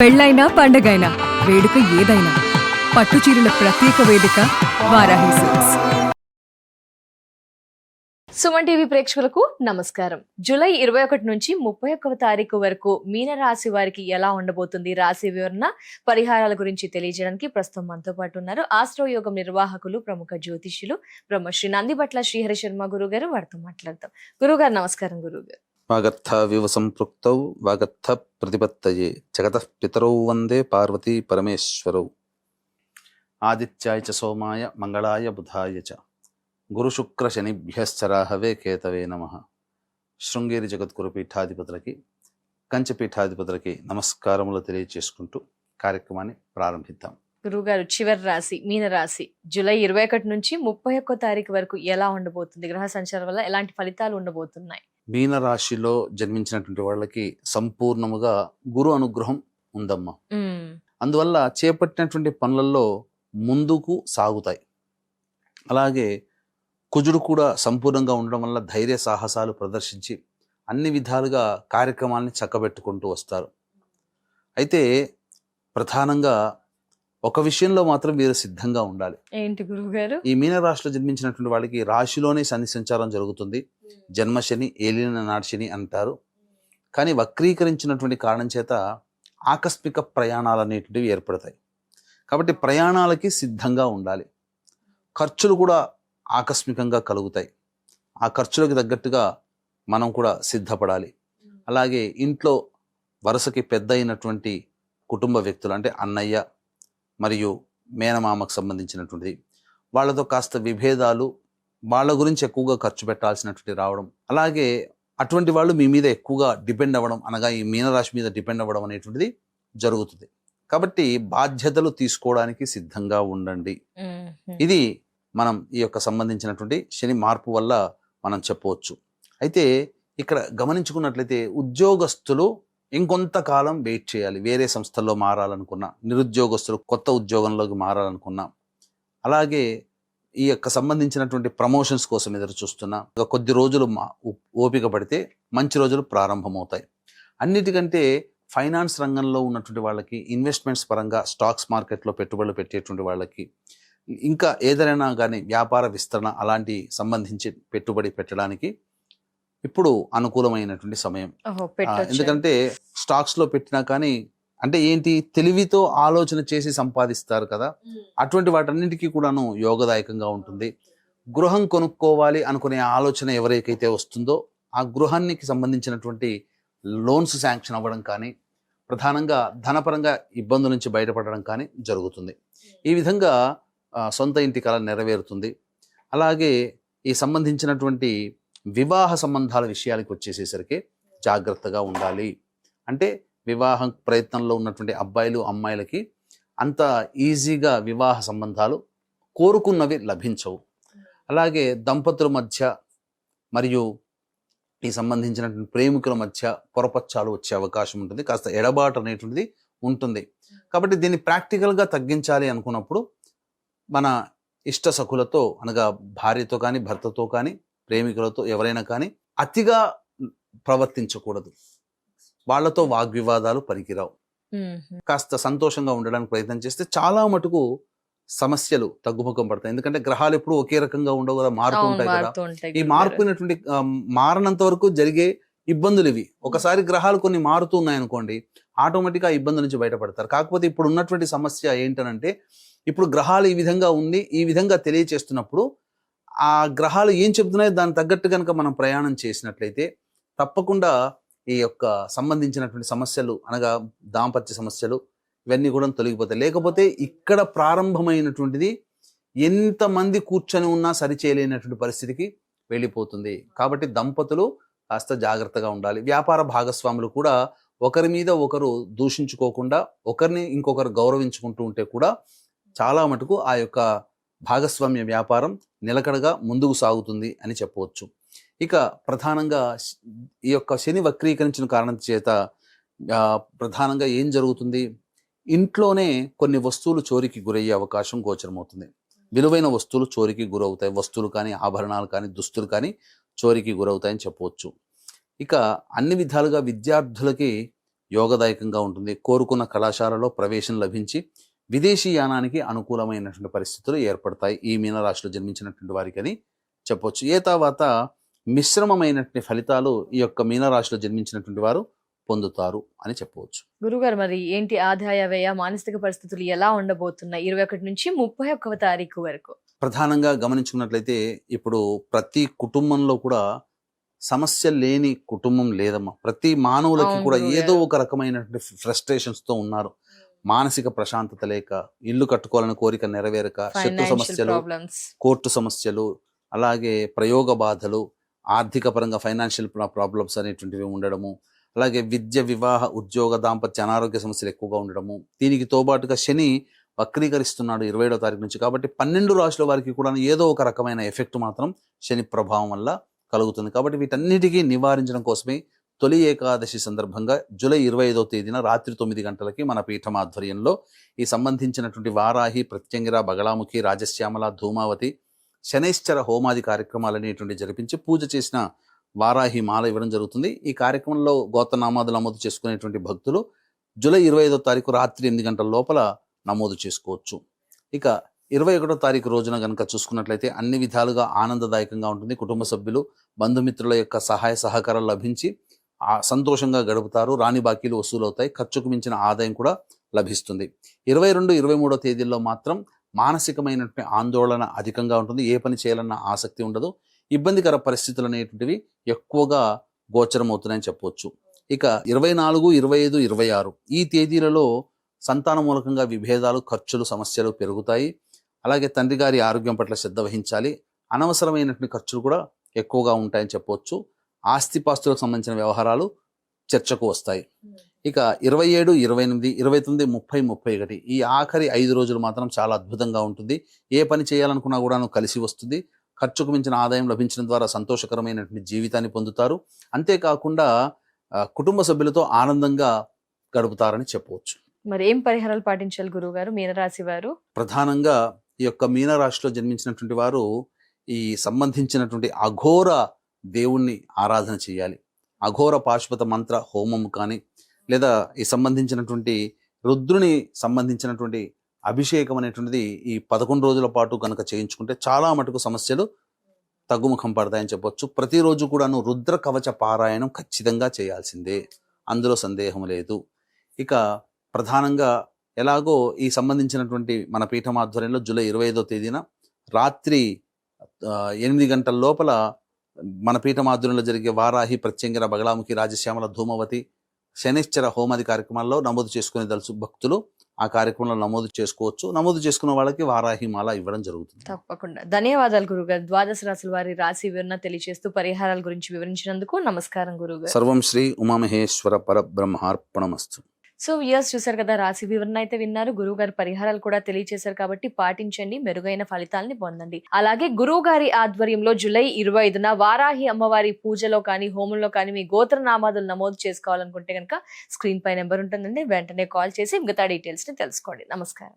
పెళ్ళైనా పండగైనా వేడుక ఏదైనా పట్టుచీరల ప్రత్యేక వేదిక వారాహి సిల్క్స్. సుమన్ టీవీ ప్రేక్షకులకు నమస్కారం. జూలై 21 నుంచి 31వ తారీఖు వరకు మీనరాశి వారికి ఎలా ఉండబోతుంది, రాశి వివరణ, పరిహారాల గురించి తెలియజేయడానికి ప్రస్తుతం మనతో పాటు ఉన్నారు ఆస్ట్రోయోగం నిర్వాహకులు, ప్రముఖ జ్యోతిష్యులు బ్రహ్మశ్రీ నందిబట్ల శ్రీహరి శర్మ గురువు గారు. వారితో మాట్లాడతాం. గురుగారు నమస్కారం. గురుగారు వాగర్థ వివ సంపృక్తౌ వాగర్థ ప్రతిపత్తయే జగతః పితరౌ వందే పార్వతీ పరమేశ్వరౌ. ఆదిత్యాయ చ సోమాయ మంగళాయ బుధాయ చ గురు శుక్ర శనిభ్యశ్చరాహవే కేతవే నమః. శృంగేరి జగద్గురు పీఠాధిపతులకి, కంచి పీఠాధిపతులకి నమస్కారములు తెలియజేసుకుంటూ కార్యక్రమాన్ని ప్రారంభిద్దాం. గురుగారు, చివరి రాశి మీనరాశి జూలై 21 నుంచి 31వ తారీఖు వరకు ఎలా ఉండబోతుంది? గ్రహ సంచారం వల్ల ఎలాంటి ఫలితాలు ఉండబోతున్నాయి? మీన రాశిలో జన్మించినటువంటి వాళ్ళకి సంపూర్ణముగా గురు అనుగ్రహం ఉందమ్మా. అందువల్ల చేపట్టినటువంటి పనులలో ముందుకు సాగుతాయి. అలాగే కుజుడు కూడా సంపూర్ణంగా ఉండడం వల్ల ధైర్య సాహసాలు ప్రదర్శించి అన్ని విధాలుగా కార్యక్రమాల్ని చక్కబెట్టుకుంటూ వస్తారు. అయితే ప్రధానంగా ఒక విషయంలో మాత్రం వీరు సిద్ధంగా ఉండాలి. ఏంటి గురువు గారు? ఈ మీనరాశిలో జన్మించినటువంటి వాళ్ళకి రాశిలోనే శని సంచారం జరుగుతుంది. జన్మశని, ఏలిన నాటి శని అంటారు. కానీ వక్రీకరించినటువంటి కారణం చేత ఆకస్మిక ప్రయాణాలు అనేటివి ఏర్పడతాయి. కాబట్టి ప్రయాణాలకి సిద్ధంగా ఉండాలి. ఖర్చులు కూడా ఆకస్మికంగా కలుగుతాయి. ఆ ఖర్చులకు తగ్గట్టుగా మనం కూడా సిద్ధపడాలి. అలాగే ఇంట్లో వరుసకి పెద్ద అయినటువంటి కుటుంబ వ్యక్తులు అంటే అన్నయ్య మరియు మేనమామకు సంబంధించినటువంటిది, వాళ్ళతో కాస్త విభేదాలు, వాళ్ళ గురించి ఎక్కువగా ఖర్చు పెట్టాల్సినటువంటి రావడం, అలాగే అటువంటి వాళ్ళు మీ మీద ఎక్కువగా డిపెండ్ అవ్వడం, అనగా ఈ మీనరాశి మీద డిపెండ్ అవ్వడం అనేటువంటిది జరుగుతుంది. కాబట్టి బాధ్యతలు తీసుకోవడానికి సిద్ధంగా ఉండండి. ఇది మనం ఈ యొక్క సంబంధించినటువంటి శని మార్పు వల్ల మనం చెప్పవచ్చు. అయితే ఇక్కడ గమనించుకున్నట్లయితే ఉద్యోగస్తులు ఇంకొంతకాలం వెయిట్ చేయాలి. వేరే సంస్థల్లో మారాలనుకున్నా, నిరుద్యోగస్తులు కొత్త ఉద్యోగంలోకి మారాలనుకున్నా, అలాగే ఈ యొక్క సంబంధించినటువంటి ప్రమోషన్స్ కోసం ఎదురు చూస్తున్నా, కొద్ది రోజులు ఓపిక పడితే మంచి రోజులు ప్రారంభమవుతాయి. అన్నిటికంటే ఫైనాన్స్ రంగంలో ఉన్నటువంటి వాళ్ళకి, ఇన్వెస్ట్మెంట్స్ పరంగా స్టాక్స్ మార్కెట్లో పెట్టుబడులు పెట్టేటువంటి వాళ్ళకి, ఇంకా ఏదైనా కానీ వ్యాపార విస్తరణ అలాంటి సంబంధించి పెట్టుబడి పెట్టడానికి ఇప్పుడు అనుకూలమైనటువంటి సమయం. ఎందుకంటే స్టాక్స్ లో పెట్టినా కానీ అంటే ఏంటి, తెలివితో ఆలోచన చేసి సంపాదిస్తారు కదా, అటువంటి వాటన్నింటికీ కూడాను యోగదాయకంగా ఉంటుంది. గృహం కొనుక్కోవాలి అనుకునే ఆలోచన ఎవరికైతే వస్తుందో ఆ గృహానికి సంబంధించినటువంటి లోన్స్ శాంక్షన్ అవ్వడం కానీ, ప్రధానంగా ధనపరంగా ఇబ్బందుల నుంచి బయటపడడం కానీ జరుగుతుంది. ఈ విధంగా సొంత ఇంటి కల నెరవేరుతుంది. అలాగే ఈ సంబంధించినటువంటి వివాహ సంబంధాల విషయాలకు వచ్చేసేసరికి జాగ్రత్తగా ఉండాలి. అంటే వివాహం ప్రయత్నంలో ఉన్నటువంటి అబ్బాయిలు అమ్మాయిలకి అంత ఈజీగా వివాహ సంబంధాలు కోరుకున్నవి లభించవు. అలాగే దంపతుల మధ్య మరియు ఈ సంబంధించినటువంటి ప్రేమికుల మధ్య పొరపచ్చాలు వచ్చే అవకాశం ఉంటుంది. కాస్త ఎడబాటు అనేటువంటిది ఉంటుంది. కాబట్టి దీన్ని ప్రాక్టికల్గా తగ్గించాలి అనుకున్నప్పుడు మన ఇష్ట సఖులతో, అనగా భార్యతో కానీ భర్తతో కానీ ప్రేమికులతో ఎవరైనా కానీ అతిగా ప్రవర్తించకూడదు. వాళ్లతో వాగ్వివాదాలు పనికిరావు. కాస్త సంతోషంగా ఉండడానికి ప్రయత్నం చేస్తే చాలా మటుకు సమస్యలు తగ్గుముఖం పడతాయి. ఎందుకంటే గ్రహాలు ఎప్పుడు ఒకే రకంగా ఉండవు కదా, మారుతూ ఉంటాయి కదా. ఈ మార్పునటువంటి మారనంత వరకు జరిగే ఇబ్బందులు ఇవి. ఒకసారి గ్రహాలు కొన్ని మారుతూ ఉన్నాయనుకోండి, ఆటోమేటిక్గా ఆ ఇబ్బంది నుంచి బయటపడతారు. కాకపోతే ఇప్పుడు ఉన్నటువంటి సమస్య ఏంటనంటే, ఇప్పుడు గ్రహాలు ఈ విధంగా ఉంది, ఈ విధంగా తెలియచేస్తున్నప్పుడు ఆ గ్రహాలు ఏం చెప్తున్నాయో దానికి తగ్గట్టు కనుక మనం ప్రయాణం చేసినట్లయితే తప్పకుండా ఈ యొక్క సంబంధించినటువంటి సమస్యలు, అనగా దాంపత్య సమస్యలు, ఇవన్నీ కూడా తొలగిపోతాయి. లేకపోతే ఇక్కడ ప్రారంభమైనటువంటిది ఎంతమంది కూర్చొని ఉన్నా సరిచేయలేనటువంటి పరిస్థితికి వెళ్ళిపోతుంది. కాబట్టి దంపతులు కాస్త జాగ్రత్తగా ఉండాలి. వ్యాపార భాగస్వాములు కూడా ఒకరి మీద ఒకరు దూషించుకోకుండా, ఒకరిని ఇంకొకరు గౌరవించుకుంటూ ఉంటే కూడా చాలా మటుకు ఆ యొక్క భాగస్వామ్య వ్యాపారం నిలకడగా ముందుకు సాగుతుంది అని చెప్పవచ్చు. ఇక ప్రధానంగా ఈ యొక్క శని వక్రీకరించిన కారణం చేత ప్రధానంగా ఏం జరుగుతుంది, ఇంట్లోనే కొన్ని వస్తువులు చోరీకి గురయ్యే అవకాశం గోచరమవుతుంది. విలువైన వస్తువులు చోరీకి గురవుతాయి. వస్తువులు కానీ, ఆభరణాలు కానీ, దుస్తులు కానీ చోరీకి గురవుతాయని చెప్పవచ్చు. ఇక అన్ని విధాలుగా విద్యార్థులకి యోగదాయకంగా ఉంటుంది. కోరుకున్న కళాశాలలో ప్రవేశం లభించి విదేశీ యానానికి అనుకూలమైనటువంటి పరిస్థితులు ఏర్పడతాయి ఈ మీనరాశిలో జన్మించినటువంటి వారికి అని చెప్పొచ్చు. తర్వాత మిశ్రమమైనటువంటి ఫలితాలు ఈ యొక్క మీనరాశిలో జన్మించినటువంటి వారు పొందుతారు అని చెప్పవచ్చు. గురుగారు, మరి ఏంటి ఆదాయ వ్యయ మానసిక పరిస్థితులు ఎలా ఉండబోతున్నాయి 21 నుంచి 31వ తారీఖు వరకు? ప్రధానంగా గమనించుకున్నట్లయితే ఇప్పుడు ప్రతి కుటుంబంలో కూడా సమస్య లేని కుటుంబం లేదమ్మా. ప్రతి మానవులకి అవును కూడా గురుగారు. ఏదో ఒక రకమైనటువంటి ఫ్రస్ట్రేషన్స్ తో ఉన్నారు. మానసిక ప్రశాంతత లేక, ఇల్లు కట్టుకోవాలని కోరిక నెరవేరక, శత్రు ఫైనాన్షియల్ సమస్యలు, ప్రాబ్లమ్స్. కోర్టు సమస్యలు, అలాగే ప్రయోగ బాధలు, ఆర్థిక పరంగా ఫైనాన్షియల్ ప్రాబ్లమ్స్ అనేటువంటివి ఉండడము, అలాగే విద్య, వివాహ, ఉద్యోగ, దాంపత్య, అనారోగ్య సమస్యలు ఎక్కువగా ఉండడము. దీనికి తోబాటుగా శని వక్రీకరిస్తున్నాడు 27వ తారీఖు నుంచి. కాబట్టి 12 రాశుల వారికి కూడా ఏదో ఒక రకమైన ఎఫెక్ట్ మాత్రం శని ప్రభావం వల్ల కలుగుతుంది. కాబట్టి వీటన్నిటికీ నివారించడం కోసమే తొలి ఏకాదశి సందర్భంగా జూలై 25వ తేదీన రాత్రి 9 గంటలకి మన పీఠం ఆధ్వర్యంలో ఈ సంబంధించినటువంటి వారాహి, ప్రత్యంగిర, బగళాముఖి, రాజశ్యామల, ధూమావతి, శనైశ్చర హోమాది కార్యక్రమాలనేటువంటి జరిపించి పూజ చేసిన వారాహి మాల ఇవ్వడం జరుగుతుంది. ఈ కార్యక్రమంలో గోత్రనామాదులు నమోదు చేసుకునేటువంటి భక్తులు జూలై 25వ తారీఖు రాత్రి 8 గంటల లోపల నమోదు చేసుకోవచ్చు. ఇక 21వ తారీఖు రోజున కనుక చూసుకున్నట్లయితే అన్ని విధాలుగా ఆనందదాయకంగా ఉంటుంది. కుటుంబ సభ్యులు, బంధుమిత్రుల యొక్క సహాయ సహకారాలు లభించి సంతోషంగా గడుపుతారు. రాని బాకీలు వసూలవుతాయి. ఖర్చుకు మించిన ఆదాయం కూడా లభిస్తుంది. 22, 23వ తేదీల్లో మాత్రం మానసికమైనటువంటి ఆందోళన అధికంగా ఉంటుంది. ఏ పని చేయాలన్న ఆసక్తి ఉండదు. ఇబ్బందికర పరిస్థితులు అనేటువంటివి ఎక్కువగా గోచరమవుతున్నాయని చెప్పవచ్చు. ఇక 24, 25, 26 ఈ తేదీలలో సంతాన మూలకంగా విభేదాలు, ఖర్చులు, సమస్యలు పెరుగుతాయి. అలాగే తండ్రి గారి ఆరోగ్యం పట్ల శ్రద్ధ వహించాలి. అనవసరమైనటువంటి ఖర్చులు కూడా ఎక్కువగా ఉంటాయని చెప్పవచ్చు. ఆస్తిపాస్తులకు సంబంధించిన వ్యవహారాలు చర్చకు వస్తాయి. ఇక 27, 28, 29, 30, 31 ఈ ఆఖరి 5 రోజులు మాత్రం చాలా అద్భుతంగా ఉంటుంది. ఏ పని చేయాలనుకున్నా కూడా కలిసి వస్తుంది. ఖర్చుకు మించిన ఆదాయం లభించడం ద్వారా సంతోషకరమైనటువంటి జీవితాన్ని పొందుతారు. అంతేకాకుండా కుటుంబ సభ్యులతో ఆనందంగా గడుపుతారని చెప్పవచ్చు. మరి ఏం పరిహారాలు పాటించాలి గురువుగారు మీనరాశి వారు? ప్రధానంగా ఈ యొక్క మీనరాశిలో జన్మించినటువంటి వారు ఈ సంబంధించినటువంటి అఘోర దేవుణ్ణి ఆరాధన చేయాలి. అఘోర పాశుపత మంత్ర హోమం కానీ, లేదా ఈ సంబంధించినటువంటి రుద్రుని సంబంధించినటువంటి అభిషేకం అనేటువంటిది ఈ 11 రోజుల పాటు కనుక చేయించుకుంటే చాలా మటుకు సమస్యలు తగ్గుముఖం పడతాయని చెప్పొచ్చు. ప్రతిరోజు కూడాను రుద్ర కవచ పారాయణం ఖచ్చితంగా చేయాల్సిందే, అందులో సందేహం లేదు. ఇక ప్రధానంగా ఎలాగో ఈ సంబంధించినటువంటి మన పీఠం ఆధ్వర్యంలో జూలై 25వ తేదీన రాత్రి 8 గంటల లోపల మన పీఠం ఆధ్వర్యంలో జరిగే వారాహి, ప్రత్యంగిర, బగళాముఖి, రాజశ్యామల, ధూమవతి, శనిశ్చర హోమాది కార్యక్రమాల్లో నమోదు చేసుకునే భక్తులు ఆ కార్యక్రమంలో నమోదు చేసుకోవచ్చు. నమోదు చేసుకున్న వాళ్ళకి వారాహి మాల ఇవ్వడం జరుగుతుంది. తప్పకుండా. ధన్యవాదాలు గురుగారు. ద్వాదశ రాశుల వారి రాశి వివరణ తెలియజేస్తూ పరిహారాల గురించి వివరించినందుకు నమస్కారం గురుగారు. సర్వం శ్రీ ఉమామహేశ్వర పరబ్రహ్మార్పణమస్తు. సో వ్యూయర్స్ చూసారు కదా, రాశి వివరణ అయితే విన్నారు. గురువు గారి పరిహారాలు కూడా తెలియజేశారు కాబట్టి పాటించండి, మెరుగైన ఫలితాలని పొందండి. అలాగే గురువు గారి ఆధ్వర్యంలో జూలై 25న వారాహి అమ్మవారి పూజలో కానీ, హోమంలో కానీ మీ గోత్రనామాదులు నమోదు చేసుకోవాలనుకుంటే కనుక స్క్రీన్ పై నెంబర్ ఉంటుందండి, వెంటనే కాల్ చేసి మిగతా డీటెయిల్స్ ని తెలుసుకోండి. నమస్కారం.